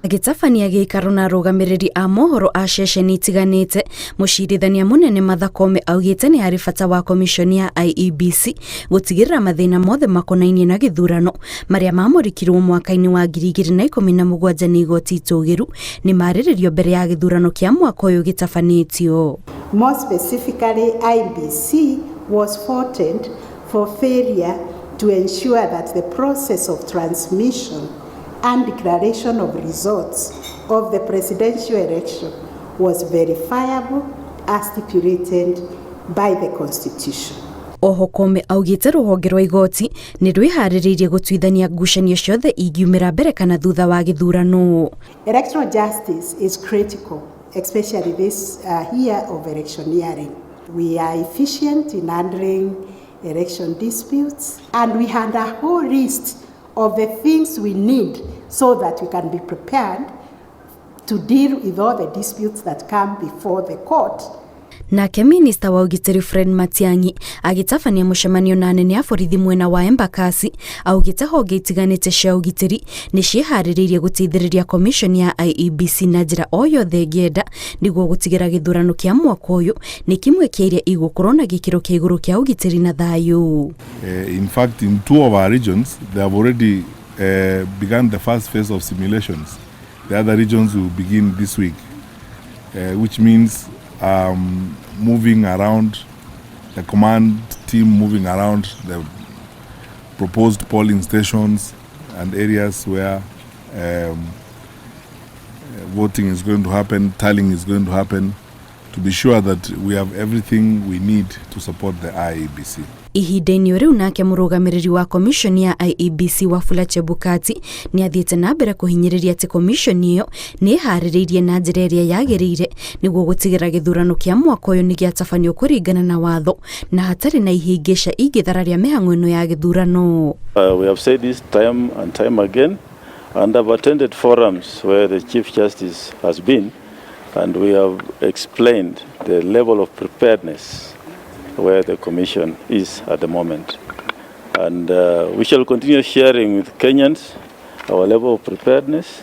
Agĩtabania gĩikaro na arũgamĩrĩri a mohoro a ceceni itiganĩte, mũcirithania mũnene Martha Koome augĩte nĩ harĩ bata wa komishoni ya IEBC gũtigĩrĩra mathĩna mothe makonainie na gĩthurano marĩa mamũrĩkirwo mwaka-inĩ wa 2017 nĩ igoti itũgĩru nĩ marĩrĩrio mbere ya gĩthurano kĩa mwaka ũyũ gĩtabanĩtio. More specifically, IEBC was faulted for failure to ensure that the process of transmission and declaration of results of the presidential election was verifiable as stipulated by the Constitution. Oho Koome augĩte rũhonge rwa igoti nĩ rwĩharĩrĩirie gũtuithania ngucanio ciothe ingiumĩra mbere kana thutha wa gĩthurano. Electoral justice is critical, especially this year of electioneering. We are efficient in handling election disputes, and we had a whole list of the things we need so that we can be prepared to deal with all the disputes that come before the court. Nake minista wa ũgitĩri Fred Matiang'i agĩtabania mũcemanio na anene a borithi mwena wa Embakasi augĩte honge itiganĩte cia ũgitĩri nĩ ciĩharĩrĩirie gũteithĩrĩria komishoni ya IEBC na njĩra o yothe ĩngĩenda nĩguo gũtigĩra gĩthurano kĩa mwaka ũyũ nĩ kimwe kĩa iria igũkorwo na gĩkĩro kĩa igũrũ kĩa ũgitĩri na thayũ. In fact, in 2 of our regions, they have already begun the first phase of simulations. The other regions will begin this week, which means moving around, the command team moving around the proposed polling stations and areas where voting is going to happen, tallying is going to happen, to be sure that we have everything we need to support the IEBC. Ihinda-inĩ rĩu nake mũrũgamĩrĩri wa komishoni ya IEBC Wafula Chebukati nĩ athiĩte na mbere kũhinyĩrĩria atĩ komishoni ĩyo nĩ ĩharĩrĩirie na njĩra ĩrĩa yagĩrĩire nĩguo gũtigĩra gĩthurano kĩa mwaka ũyũ nĩ gĩatabanio kũringana na watho na hatarĩ na ihĩngĩca ingĩthararia mĩhang'o ĩno ya gĩthurano. We have said this time and time again, and I've attended forums where the Chief Justice has been, and we have explained the level of preparedness where the Commission is at the moment. And we shall continue sharing with Kenyans our level of preparedness,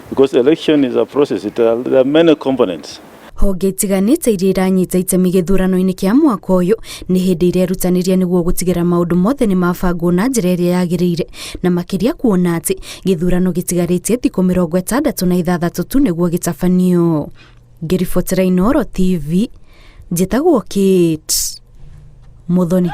because election is a process. There are many components. Honge itiganĩte iria iranyita itemi gĩthurano-inĩ kĩa mwaka ũyũ nĩ hĩndĩ irerutanĩria nĩguo gũtigĩra maũndũ mothe nĩ mabangwo na njĩra ĩrĩa yagĩrĩire na makĩria kuona atĩ gĩthurano gĩtigarĩtie thikũ 66 tu nĩguo gĩtabanio. Ngĩribotera Inooro TV, njĩtagwo Kate Muthoni.